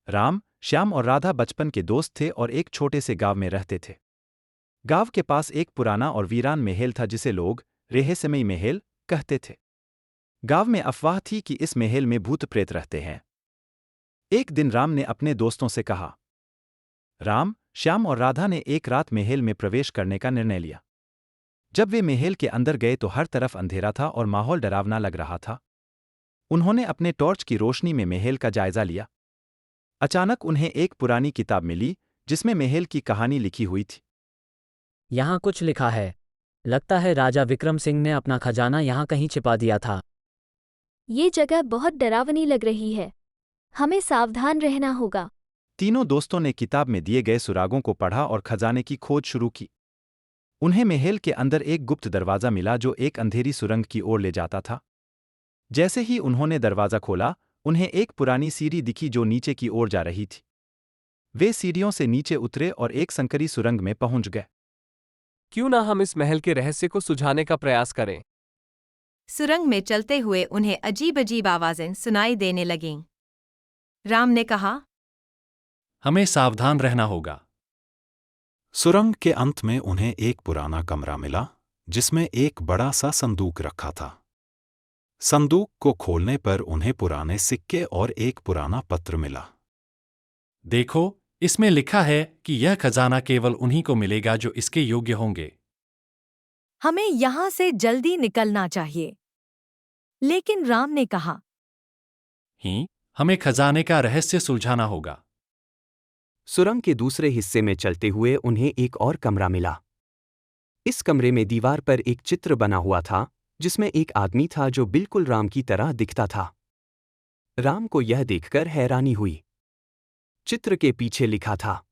राम, श्याम और राधा बचपन के दोस्त थे और एक छोटे से गांव में रहते थे। गांव के पास एक पुराना और वीरान महल था जिसे लोग रहस्यमयी महल कहते थे। गांव में अफवाह थी कि इस महल में भूत प्रेत रहते हैं। एक दिन राम ने अपने दोस्तों से कहा। राम, श्याम और राधा ने एक रात महल में प्रवेश करने का निर्णय लिया। जब वे महल के अंदर गए तो हर तरफ अंधेरा था और माहौल डरावना लग रहा था। उन्होंने अपने टॉर्च की रोशनी में महल का जायजा लिया। अचानक उन्हें एक पुरानी किताब मिली जिसमें महल की कहानी लिखी हुई थी। यहाँ कुछ लिखा है। लगता है राजा विक्रम सिंह ने अपना खजाना यहाँ कहीं छिपा दिया था। ये जगह बहुत डरावनी लग रही है। हमें सावधान रहना होगा। तीनों दोस्तों ने किताब में दिए गए सुरागों को पढ़ा और खजाने की खोज शुरू की। उन्हें महल के अंदर एक गुप्त दरवाजा मिला जो एक अंधेरी सुरंग की ओर ले जाता था। जैसे ही उन्होंने दरवाजा खोला, उन्हें एक पुरानी सीढ़ी दिखी जो नीचे की ओर जा रही थी। वे सीढ़ियों से नीचे उतरे और एक संकरी सुरंग में पहुंच गए। क्यों ना हम इस महल के रहस्य को सुलझाने का प्रयास करें। सुरंग में चलते हुए उन्हें अजीब अजीब आवाजें सुनाई देने लगीं। राम ने कहा, हमें सावधान रहना होगा। सुरंग के अंत में उन्हें एक पुराना कमरा मिला जिसमें एक बड़ा सा संदूक रखा था। संदूक को खोलने पर उन्हें पुराने सिक्के और एक पुराना पत्र मिला। देखो, इसमें लिखा है कि यह खजाना केवल उन्हीं को मिलेगा जो इसके योग्य होंगे। हमें यहाँ से जल्दी निकलना चाहिए। लेकिन राम ने कहा, हमें खजाने का रहस्य सुलझाना होगा। सुरंग के दूसरे हिस्से में चलते हुए उन्हें एक और कमरा मिला। इस कमरे में दीवार पर एक चित्र बना हुआ था जिसमें एक आदमी था जो बिल्कुल राम की तरह दिखता था। राम को यह देखकर हैरानी हुई। चित्र के पीछे लिखा था,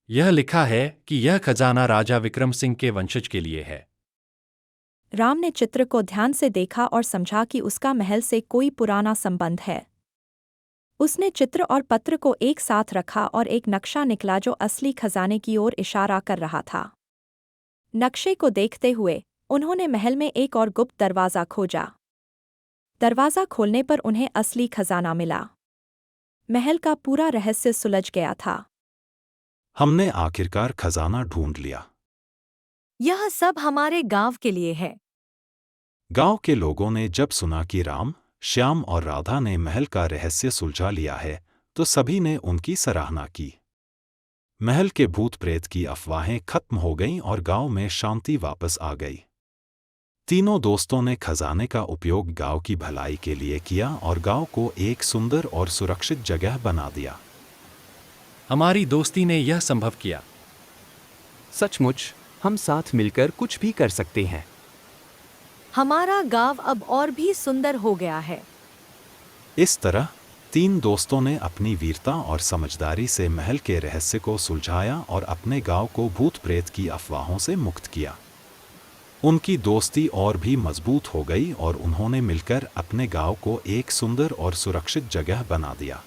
यह लिखा है कि यह खजाना राजा विक्रम सिंह के वंशज के लिए है। राम ने चित्र को ध्यान से देखा और समझा कि उसका महल से कोई पुराना संबंध है। उसने चित्र और पत्र को एक साथ रखा और एक नक्शा निकला जो असली खजाने की ओर इशारा कर रहा था। नक्शे को देखते हुए उन्होंने महल में एक और गुप्त दरवाज़ा खोजा। दरवाज़ा खोलने पर उन्हें असली खजाना मिला। महल का पूरा रहस्य सुलझ गया था। हमने आखिरकार खजाना ढूंढ लिया। यह सब हमारे गांव के लिए है। गांव के लोगों ने जब सुना कि राम, श्याम और राधा ने महल का रहस्य सुलझा लिया है तो सभी ने उनकी सराहना की। महल के भूत प्रेत की अफवाहें खत्म हो गईं और गांव में शांति वापस आ गई। तीनों दोस्तों ने खजाने का उपयोग गांव की भलाई के लिए किया और गांव को एक सुंदर और सुरक्षित जगह बना दिया। हमारी दोस्ती ने यह संभव किया। सचमुच हम साथ मिलकर कुछ भी कर सकते हैं। हमारा गांव अब और भी सुंदर हो गया है। इस तरह तीन दोस्तों ने अपनी वीरता और समझदारी से महल के रहस्य को सुलझाया और अपने गांव को भूत प्रेत की अफवाहों से मुक्त किया। उनकी दोस्ती और भी मजबूत हो गई और उन्होंने मिलकर अपने गांव को एक सुंदर और सुरक्षित जगह बना दिया।